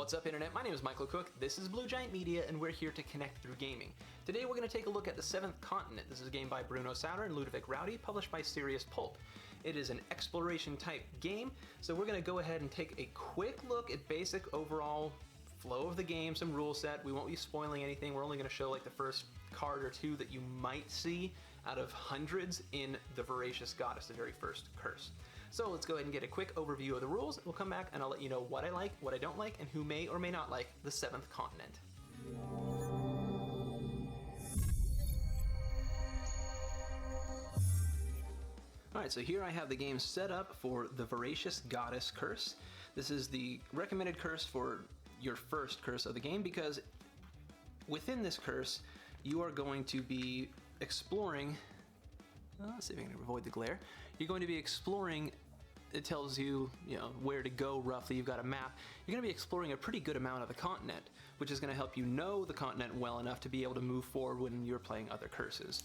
What's up, Internet? My name is Michael Cook, this is Blue Giant Media, and we're here to connect through gaming. Today we're going to take a look at The Seventh Continent. This is a game by Bruno Sauter and Ludovic Roudy, published by Serious Pulp. It is an exploration-type game, so we're going to go ahead and take a quick look at basic overall flow of the game, some rule set. We won't be spoiling anything. We're only going to show like the first card or two that you might see out of hundreds in the Voracious Goddess, the very first curse. So let's go ahead and get a quick overview of the rules. We'll come back and I'll let you know what I like, what I don't like, and who may or may not like The Seventh Continent. Alright, so here I have the game set up for the Voracious Goddess curse. This is the recommended curse for your first curse of the game because within this curse you are going to be exploring, let's see if I can avoid the glare. You're going to be exploring, it tells you, where to go roughly. You've got a map. You're going to be exploring a pretty good amount of the continent, which is going to help you know the continent well enough to be able to move forward when you're playing other curses.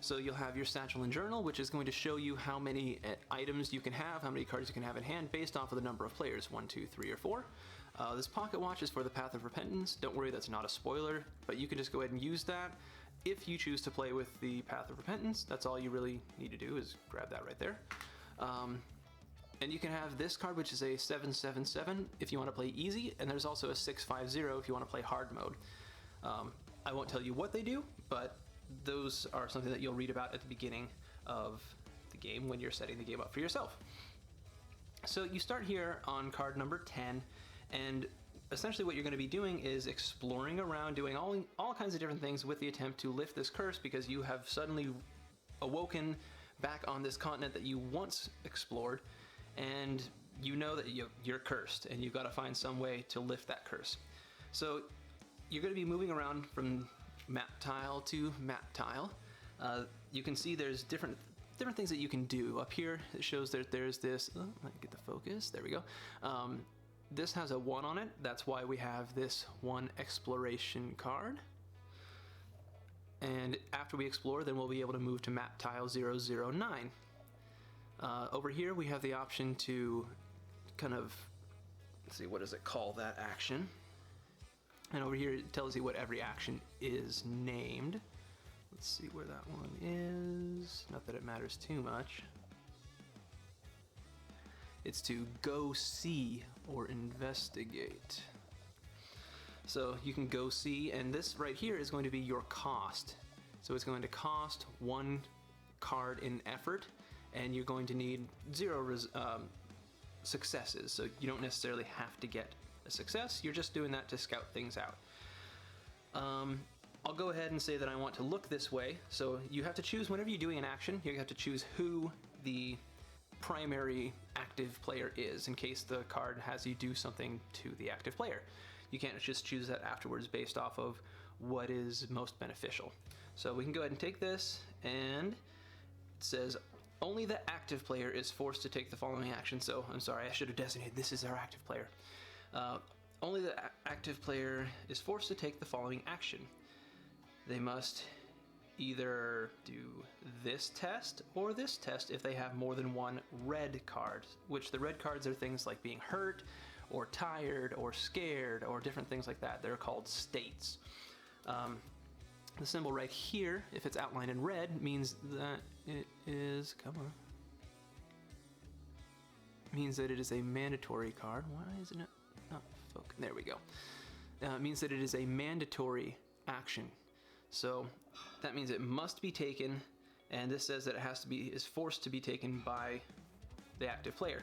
So you'll have your satchel and journal, which is going to show you how many items you can have, how many cards you can have in hand based off of the number of players, 1, 2, 3, or 4. This pocket watch is for the Path of Repentance. Don't worry, that's not a spoiler, but you can just go ahead and use that. If you choose to play with the Path of Repentance, that's all you really need to do is grab that right there. And you can have this card, which is a 7/7/7 if you want to play easy, and there's also a 6/5/0 if you want to play hard mode. I won't tell you what they do, but those are something that you'll read about at the beginning of the game when you're setting the game up for yourself. So you start here on card number 10, and essentially what you're going to be doing is exploring around, doing all kinds of different things with the attempt to lift this curse because you have suddenly awoken back on this continent that you once explored, and you know that you're cursed and you've got to find some way to lift that curse. So you're going to be moving around from map tile to map tile. You can see there's different things that you can do. Up here it shows that there's this, let me get the focus, there we go. This has a 1 on it, that's why we have this 1 exploration card. And after we explore, then we'll be able to move to map tile 009. Over here we have the option to kind of, let's see, what does it call that action? And over here it tells you what every action is named. Let's see where that one is. Not that it matters too much. It's to go see or investigate. So you can go see, and this right here is going to be your cost. So it's going to cost 1 card in effort, and you're going to need 0 successes. So you don't necessarily have to get a success, you're just doing that to scout things out. I'll go ahead and say that I want to look this way. So you have to choose, whenever you're doing an action, you have to choose who the primary active player is in case the card has you do something to the active player. You can't just choose that afterwards based off of what is most beneficial. So we can go ahead and take this, and it says only the active player is forced to take the following action. So I'm sorry, I should have designated this is our active player. Only the active player is forced to take the following action. They must either do this test or this test if they have more than 1 red card, which the red cards are things like being hurt or tired or scared or different things like that. They're called states. The symbol right here, if it's outlined in red, means that it is, means that it is a mandatory card. Why isn't it not focused? There we go. It means that it is a mandatory action. So that means it must be taken, and this says that it is forced to be taken by the active player.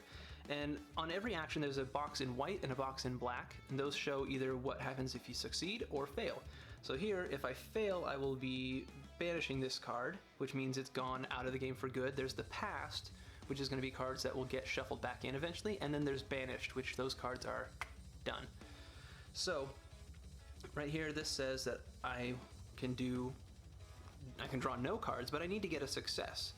And on every action there's a box in white and a box in black, and those show either what happens if you succeed or fail. So here, if I fail, I will be banishing this card, which means it's gone out of the game for good. There's the past, which is going to be cards that will get shuffled back in eventually, and then there's banished, which those cards are done. So right here this says that I can draw no cards, but I need to get a success.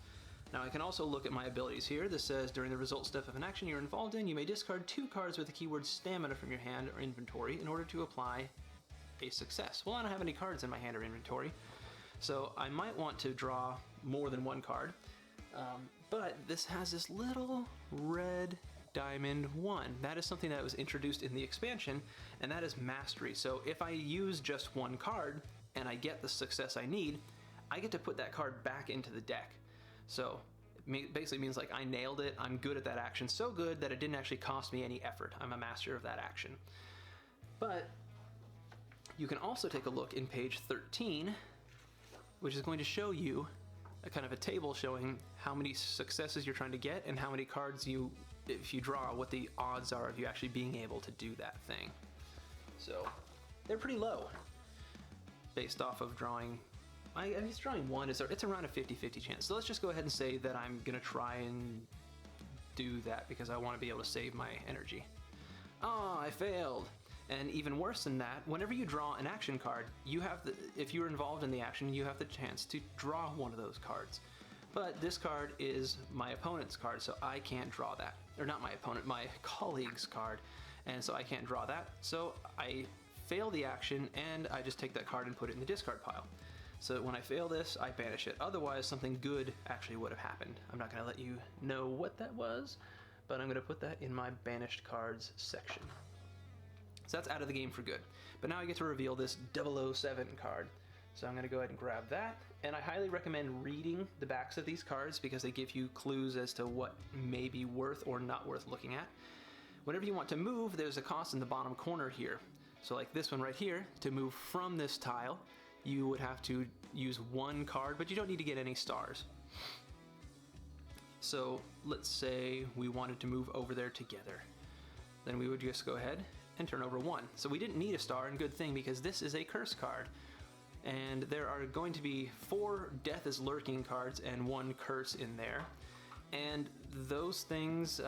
Now I can also look at my abilities here. This says during the result step of an action you're involved in, you may discard 2 cards with the keyword stamina from your hand or inventory in order to apply a success. Well, I don't have any cards in my hand or inventory, so I might want to draw more than 1 card. But this has this little red Diamond 1. That is something that was introduced in the expansion, and that is Mastery. So if I use just one card and I get the success I need, I get to put that card back into the deck. So it basically means like I nailed it, I'm good at that action, so good that it didn't actually cost me any effort. I'm a master of that action. But you can also take a look in page 13, which is going to show you a kind of a table showing how many successes you're trying to get and how many cards you, if you draw, what the odds are of you actually being able to do that thing. So they're pretty low based off of drawing. I guess drawing one is, it's around a 50-50 chance. So let's just go ahead and say that I'm gonna try and do that because I want to be able to save my energy. Oh, I failed. And even worse than that, whenever you draw an action card, you have the, if you're involved in the action, you have the chance to draw one of those cards. But this card is my opponent's card, so I can't draw that. Or not my opponent, my colleague's card. And so I can't draw that. So I fail the action and I just take that card and put it in the discard pile. So when I fail this, I banish it. Otherwise, something good actually would have happened. I'm not going to let you know what that was, but I'm going to put that in my banished cards section. So that's out of the game for good. But now I get to reveal this 007 card. So I'm going to go ahead and grab that. And I highly recommend reading the backs of these cards because they give you clues as to what may be worth or not worth looking at. Whenever you want to move, there's a cost in the bottom corner here. So like this one right here, to move from this tile, you would have to use one card, but you don't need to get any stars. So let's say we wanted to move over there together. Then we would just go ahead and turn over one. So we didn't need a star, and good thing because this is a curse card. And there are going to be 4 Death is Lurking cards and 1 curse in there. And those things,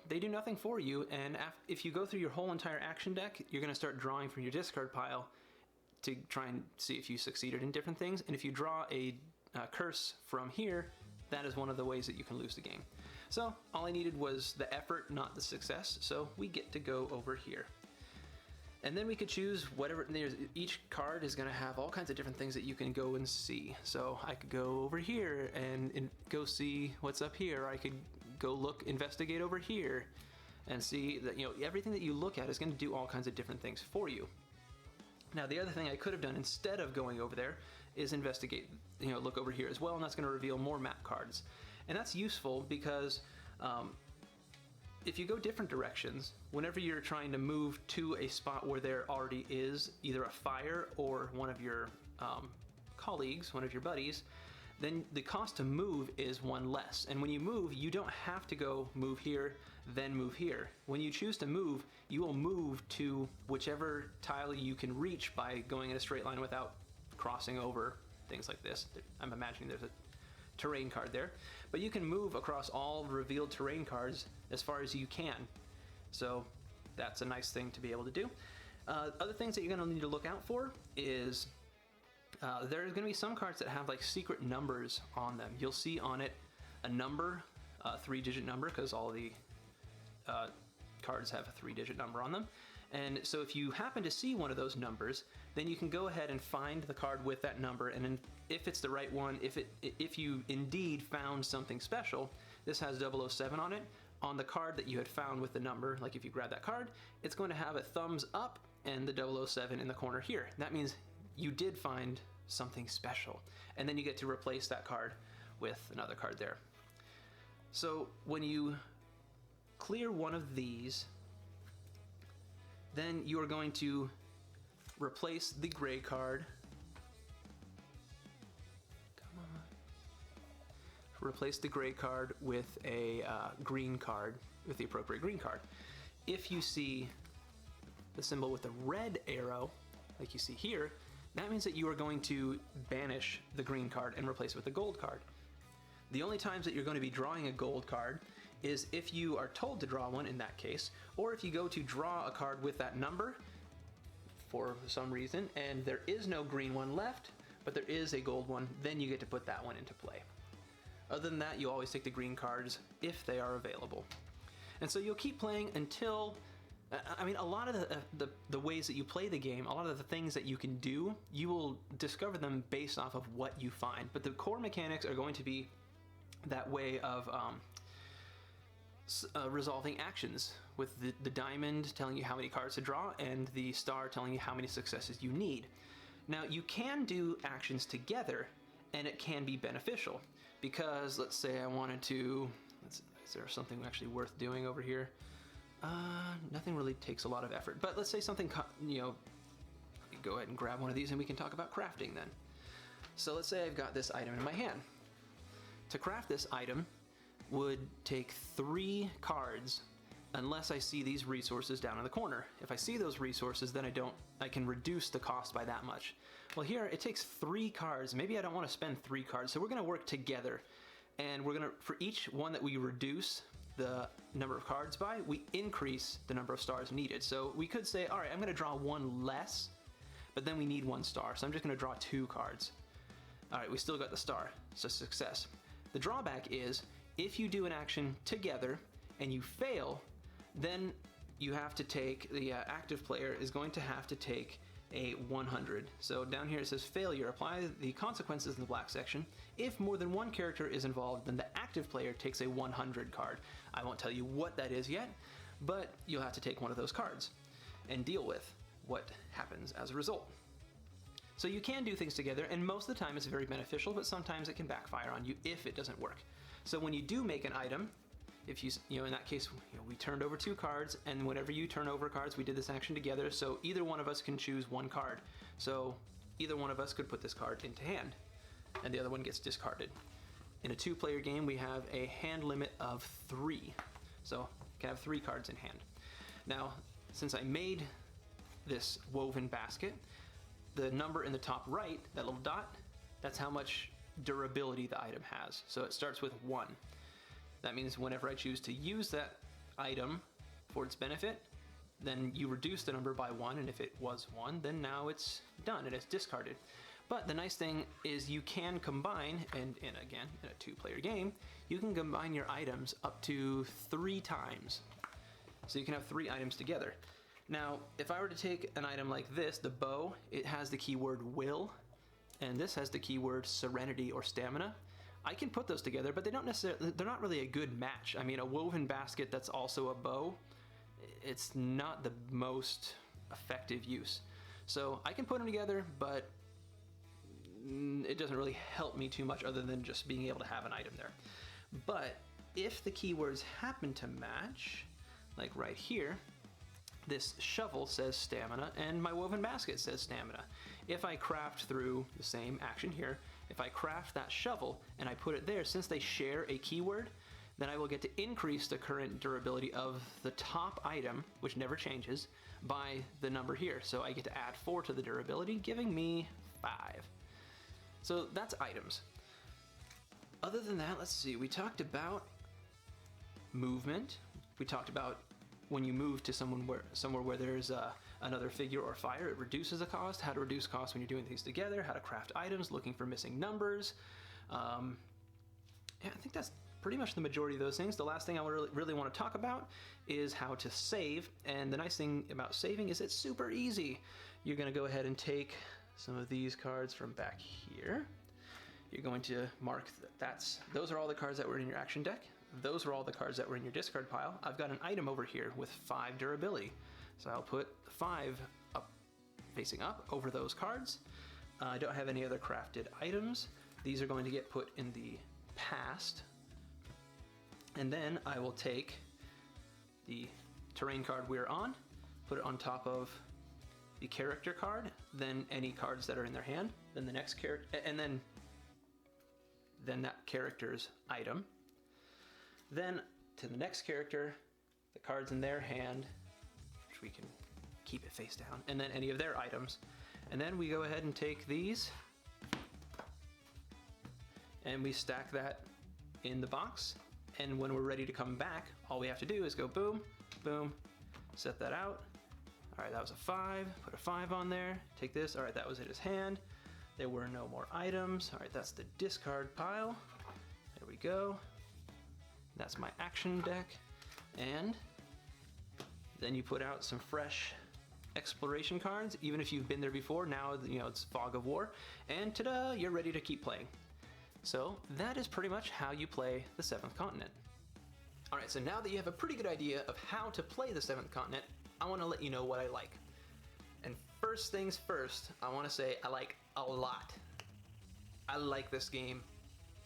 they do nothing for you. And if you go through your whole entire action deck, you're going to start drawing from your discard pile to try and see if you succeeded in different things. And if you draw a curse from here, that is one of the ways that you can lose the game. So all I needed was the effort, not the success. So we get to go over here. And then we could choose whatever, each card is gonna have all kinds of different things that you can go and see. So I could go over here and go see what's up here. I could go look, investigate over here and see that, everything that you look at is gonna do all kinds of different things for you. Now the other thing I could have done instead of going over there is investigate, look over here as well, and that's gonna reveal more map cards. And that's useful because if you go different directions, whenever you're trying to move to a spot where there already is either a fire or one of your colleagues, one of your buddies, then the cost to move is 1 less. And when you move, you don't have to go move here, then move here. When you choose to move, you will move to whichever tile you can reach by going in a straight line without crossing over things like this. I'm imagining there's a terrain card there, but you can move across all revealed terrain cards as far as you can. So that's a nice thing to be able to do. Other things that you're going to need to look out for is there's going to be some cards that have like secret numbers on them. You'll see on it a number, a 3-digit number, because all the cards have a 3-digit number on them. And so if you happen to see one of those numbers, then you can go ahead and find the card with that number, and if it's the right one, if you indeed found something special, this has 007 on it. On the card that you had found with the number, like if you grab that card, it's going to have a thumbs up and the 007 in the corner here. That means you did find something special, and then you get to replace that card with another card there. So when you clear one of these, then you are going to replace the gray card. Come on. Replace the gray card with a green card, with the appropriate green card. If you see the symbol with the red arrow, like you see here, that means that you are going to banish the green card and replace it with the gold card. The only times that you're going to be drawing a gold card is if you are told to draw one in that case, or if you go to draw a card with that number for some reason, and there is no green one left, but there is a gold one, then you get to put that one into play. Other than that, you always take the green cards if they are available. And so you'll keep playing until, a lot of the ways that you play the game, a lot of the things that you can do, you will discover them based off of what you find. But the core mechanics are going to be that way of resolving actions, with the diamond telling you how many cards to draw and the star telling you how many successes you need. Now, you can do actions together, and it can be beneficial, because let's say I wanted to, is there something actually worth doing over here? Nothing really takes a lot of effort, but let's say something, go ahead and grab one of these and we can talk about crafting then. So let's say I've got this item in my hand. To craft this item would take 3 cards unless I see these resources down in the corner. If I see those resources, then I can reduce the cost by that much. Well, here it takes 3 cards. Maybe I don't want to spend 3 cards, so we're going to work together. And we're going to, for each one that we reduce the number of cards by, we increase the number of stars needed. So we could say, all right, I'm going to draw 1 less, but then we need 1 star. So I'm just going to draw 2 cards. All right, we still got the star, so success. The drawback is, if you do an action together and you fail, then you have to take, the active player is going to have to take a 100. So down here it says failure, apply the consequences in the black section. If more than 1 character is involved, then the active player takes a 100 card. I won't tell you what that is yet, but you'll have to take one of those cards and deal with what happens as a result. So you can do things together, and most of the time it's very beneficial, but sometimes it can backfire on you if it doesn't work. So when you do make an item, if you in that case, we turned over 2 cards, and whenever you turn over cards, we did this action together, so either one of us can choose 1 card. So either one of us could put this card into hand, and the other one gets discarded. In a 2-player game, we have a hand limit of 3. So you can have 3 cards in hand. Now, since I made this woven basket, the number in the top right, that little dot, that's how much durability the item has. So it starts with 1. That means whenever I choose to use that item for its benefit, then you reduce the number by 1, and if it was 1, then now it's done and it's discarded. But the nice thing is you can combine, and again, in a 2-player game, you can combine your items up to 3 times. So you can have 3 items together. Now, if I were to take an item like this, the bow, it has the keyword will, and this has the keyword serenity or stamina. I can put those together, but they don't necessarily, they're not really a good match. I mean, a woven basket that's also a bow, it's not the most effective use. So I can put them together, but it doesn't really help me too much other than just being able to have an item there. But if the keywords happen to match, like right here, this shovel says stamina and my woven basket says stamina. If I craft through the same action here, if I craft that shovel and I put it there, since they share a keyword, then I will get to increase the current durability of the top item, which never changes, by the number here. So I get to add 4 to the durability, giving me 5. So that's items. Other than that, let's see, we talked about movement. We talked about when you move to somewhere where there's another figure or fire, it reduces the cost, how to reduce cost when you're doing things together, how to craft items, looking for missing numbers. Yeah, I think that's pretty much the majority of those things. The last thing I really want to talk about is how to save, and the nice thing about saving is it's super easy. You're going to go ahead and take some of these cards from back here. You're going to mark those are all the cards that were in your action deck. Those are all the cards that were in your discard pile. I've got an item over here with 5 durability. So I'll put 5 up, facing up over those cards. I don't have any other crafted items. These are going to get put in the past. And then I will take the terrain card we're on, put it on top of the character card, then any cards that are in their hand, then the next character, and then that character's item. Then to the next character, the cards in their hand, which we can keep it face down, and then any of their items. And then we go ahead and take these and we stack that in the box. And when we're ready to come back, all we have to do is go boom, boom, set that out. All right, that was a 5, put a 5 on there, take this, all right, that was in his hand. There were no more items. All right, that's the discard pile. There we go. That's my action deck. And then you put out some fresh exploration cards. Even if you've been there before, now it's Fog of War. And ta-da, you're ready to keep playing. So that is pretty much how you play the Seventh Continent. All right, Alright, so now that you have a pretty good idea of how to play the Seventh Continent, I want to let you know what I like. And first things first, I want to say I like a lot. I like this game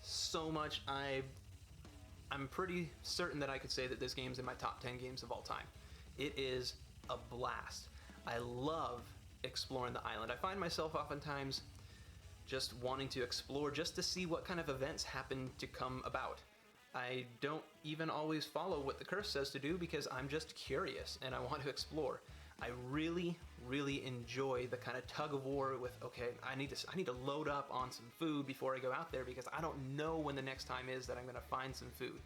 so much. I'm pretty certain that I could say that this game's in my top 10 games of all time. It is a blast. I love exploring the island. I find myself oftentimes just wanting to explore just to see what kind of events happen to come about. I don't even always follow what the curse says to do because I'm just curious and I want to explore. I really, really enjoy the kind of tug of war with, okay, I need to load up on some food before I go out there because I don't know when the next time is that I'm going to find some food.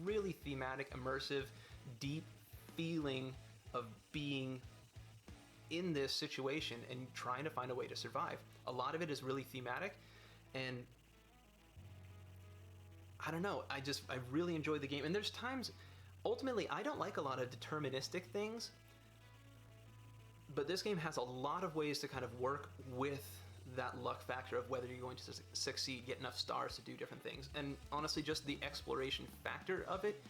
Really thematic, immersive, deep feeling of being in this situation and trying to find a way to survive. A lot of it is really thematic, and I don't know, I really enjoy the game. And there's times, ultimately, I don't like a lot of deterministic things, but this game has a lot of ways to kind of work with that luck factor of whether you're going to succeed, get enough stars to do different things. And honestly, just the exploration factor of it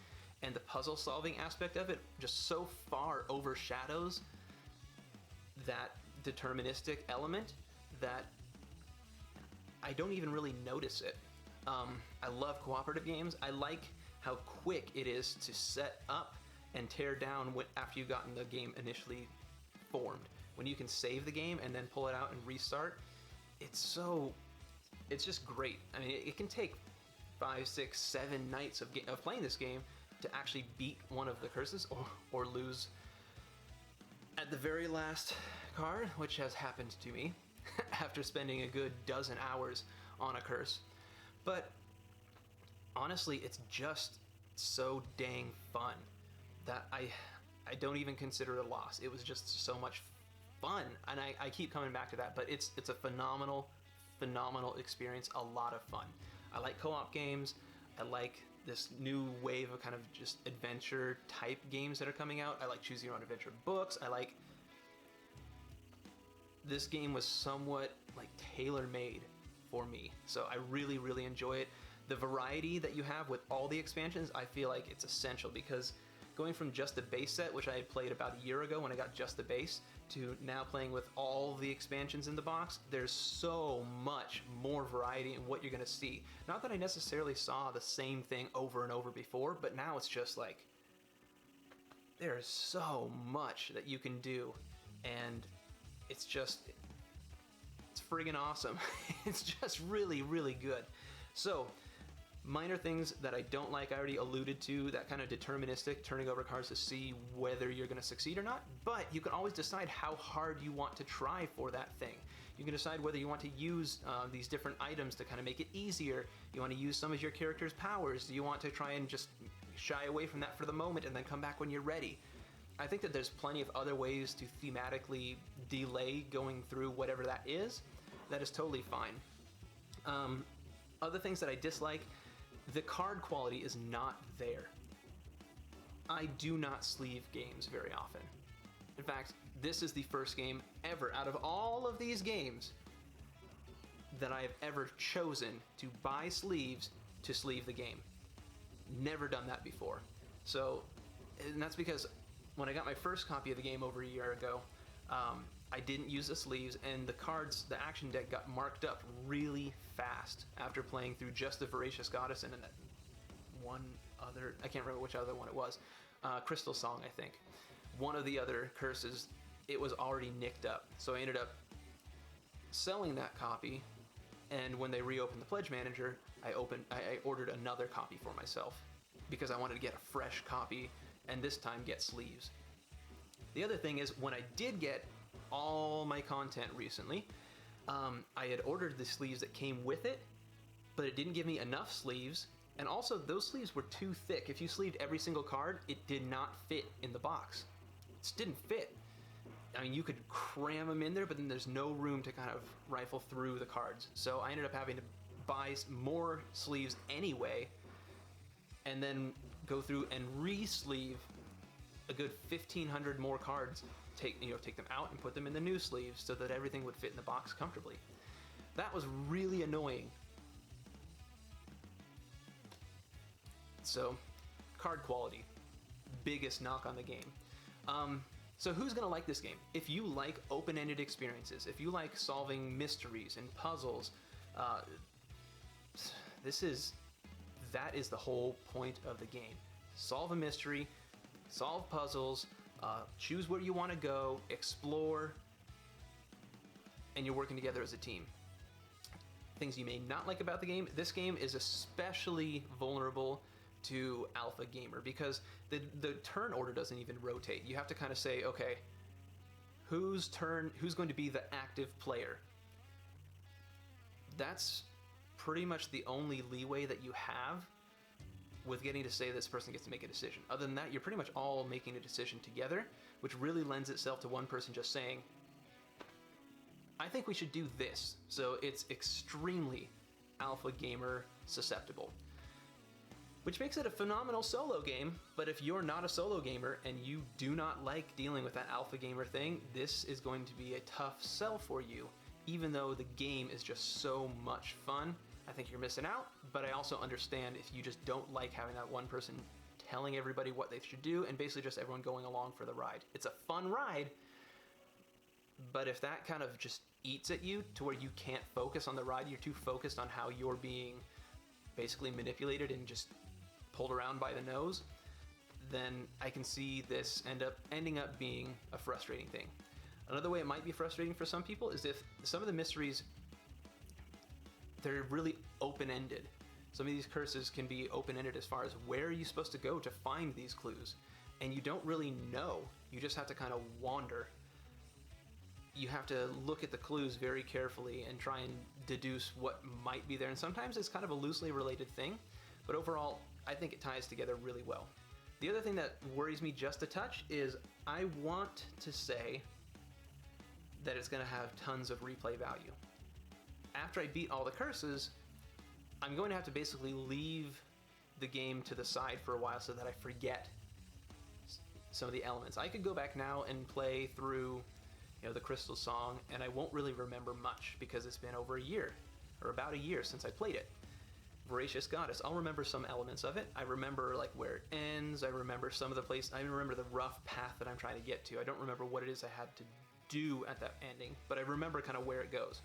and the puzzle solving aspect of it just so far overshadows that deterministic element that I don't even really notice it. I love cooperative games. I like how quick it is to set up and tear down after you've gotten the game initially formed. When you can save the game and then pull it out and restart, it's just great. I mean, it can take 5, 6, 7 nights of playing this game to actually beat one of the curses or lose at the very last card, which has happened to me after spending a good dozen hours on a curse. But honestly, it's just so dang fun that I don't even consider it a loss. It was just so much fun, and I keep coming back to that, but it's a phenomenal experience, a lot of fun. I like co-op games. I like this new wave of kind of just adventure type games that are coming out. I like choose your own adventure books. This game was somewhat like tailor-made for me, so I really, really enjoy it. The variety that you have with all the expansions, I feel like it's essential, because going from just the base set, which I had played about a year ago when I got just the base, to now playing with all the expansions in the box, there's so much more variety in what you're going to see. Not that I necessarily saw the same thing over and over before, but now it's just like, there's so much that you can do, and it's friggin' awesome. It's just really, really good. So, minor things that I don't like, I already alluded to, that kind of deterministic, turning over cards to see whether you're going to succeed or not, but you can always decide how hard you want to try for that thing. You can decide whether you want to use these different items to kind of make it easier. You want to use some of your character's powers. Do you want to try and just shy away from that for the moment and then come back when you're ready? I think that there's plenty of other ways to thematically delay going through whatever that is. That is totally fine. Other things that I dislike, the card quality is not there. I do not sleeve games very often. In fact, this is the first game ever out of all of these games that I have ever chosen to buy sleeves to sleeve the game. Never done that before. So, and that's because when I got my first copy of the game over a year ago, I didn't use the sleeves, and the cards, the action deck, got marked up really fast after playing through just the Voracious Goddess and then that one other, I can't remember which other one it was, Crystal Song, I think. One of the other curses, it was already nicked up, so I ended up selling that copy, and when they reopened the Pledge Manager, I ordered another copy for myself because I wanted to get a fresh copy and this time get sleeves. The other thing is, when I did get all my content recently, I had ordered the sleeves that came with it, but it didn't give me enough sleeves, and also those sleeves were too thick. If you sleeved every single card, it did not fit in the box. It just didn't fit. I mean, you could cram them in there, but then there's no room to kind of rifle through the cards. So I ended up having to buy more sleeves anyway, and then go through and re-sleeve a good 1,500 more cards. Take them out and put them in the new sleeves so that everything would fit in the box comfortably. That was really annoying. So, card quality. Biggest knock on the game. So who's going to like this game? If you like open-ended experiences, if you like solving mysteries and puzzles, that is the whole point of the game. Solve a mystery, solve puzzles, choose where you want to go, explore, and you're working together as a team. Things you may not like about the game: this game is especially vulnerable to alpha gamer because the turn order doesn't even rotate. You have to kind of say, okay, who's going to be the active player? That's pretty much the only leeway that you have with getting to say this person gets to make a decision. Other than that, you're pretty much all making a decision together, which really lends itself to one person just saying, I think we should do this. So it's extremely alpha gamer susceptible, which makes it a phenomenal solo game. But if you're not a solo gamer and you do not like dealing with that alpha gamer thing, this is going to be a tough sell for you, even though the game is just so much fun. I think you're missing out, but I also understand if you just don't like having that one person telling everybody what they should do and basically just everyone going along for the ride. It's a fun ride, but if that kind of just eats at you to where you can't focus on the ride, you're too focused on how you're being basically manipulated and just pulled around by the nose, then I can see this ending up being a frustrating thing. Another way it might be frustrating for some people is if some of the mysteries, they're really open-ended. Some of these curses can be open-ended as far as where are you supposed to go to find these clues, and you don't really know. You just have to kind of wander. You have to look at the clues very carefully and try and deduce what might be there, and sometimes it's kind of a loosely related thing, but overall, I think it ties together really well. The other thing that worries me just a touch is I want to say that it's going to have tons of replay value. After I beat all the curses, I'm going to have to basically leave the game to the side for a while so that I forget some of the elements. I could go back now and play through, the Crystal Song, and I won't really remember much because it's been over a year, or about a year since I played it. Voracious Goddess, I'll remember some elements of it. I remember like where it ends. I remember some of the place. I remember the rough path that I'm trying to get to. I don't remember what it is I had to do at that ending, but I remember kind of where it goes.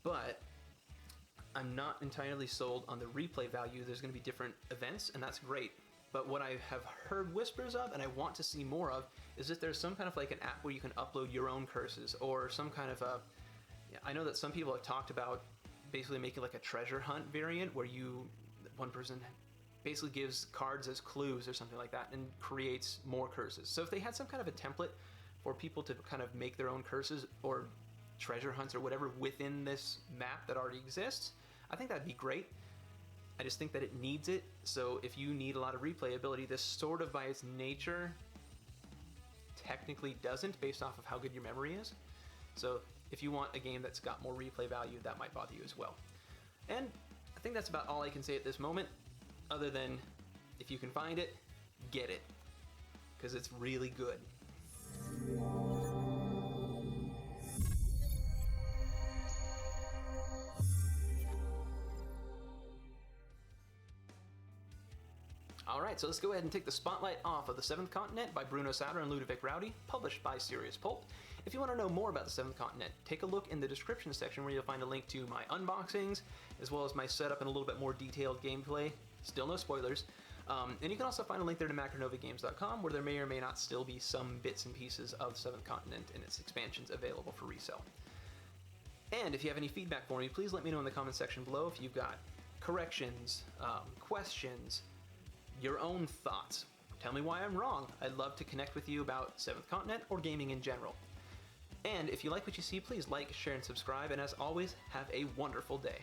But I'm not entirely sold on the replay value. There's going to be different events, and that's great. But what I have heard whispers of, and I want to see more of, is that there's some kind of like an app where you can upload your own curses, or some kind of a... I know that some people have talked about basically making like a treasure hunt variant where one person basically gives cards as clues or something like that and creates more curses. So if they had some kind of a template for people to kind of make their own curses or treasure hunts or whatever within this map that already exists, I think that'd be great. I just think that it needs it. So if you need a lot of replayability, this sort of by its nature technically doesn't, based off of how good your memory is. So if you want a game that's got more replay value, that might bother you as well. And I think that's about all I can say at this moment, other than if you can find it, get it, because it's really good. Alright, so let's go ahead and take the spotlight off of The Seventh Continent by Bruno Sutter and Ludovic Rowdy, published by Serious Pulp. If you want to know more about The Seventh Continent, take a look in the description section where you'll find a link to my unboxings, as well as my setup and a little bit more detailed gameplay. Still no spoilers. And you can also find a link there to macronovagames.com, where there may or may not still be some bits and pieces of The Seventh Continent and its expansions available for resale. And if you have any feedback for me, please let me know in the comment section below if you've got corrections, questions, your own thoughts. Tell me why I'm wrong. I'd love to connect with you about Seventh Continent or gaming in general. And if you like what you see, please like, share, and subscribe. And as always, have a wonderful day.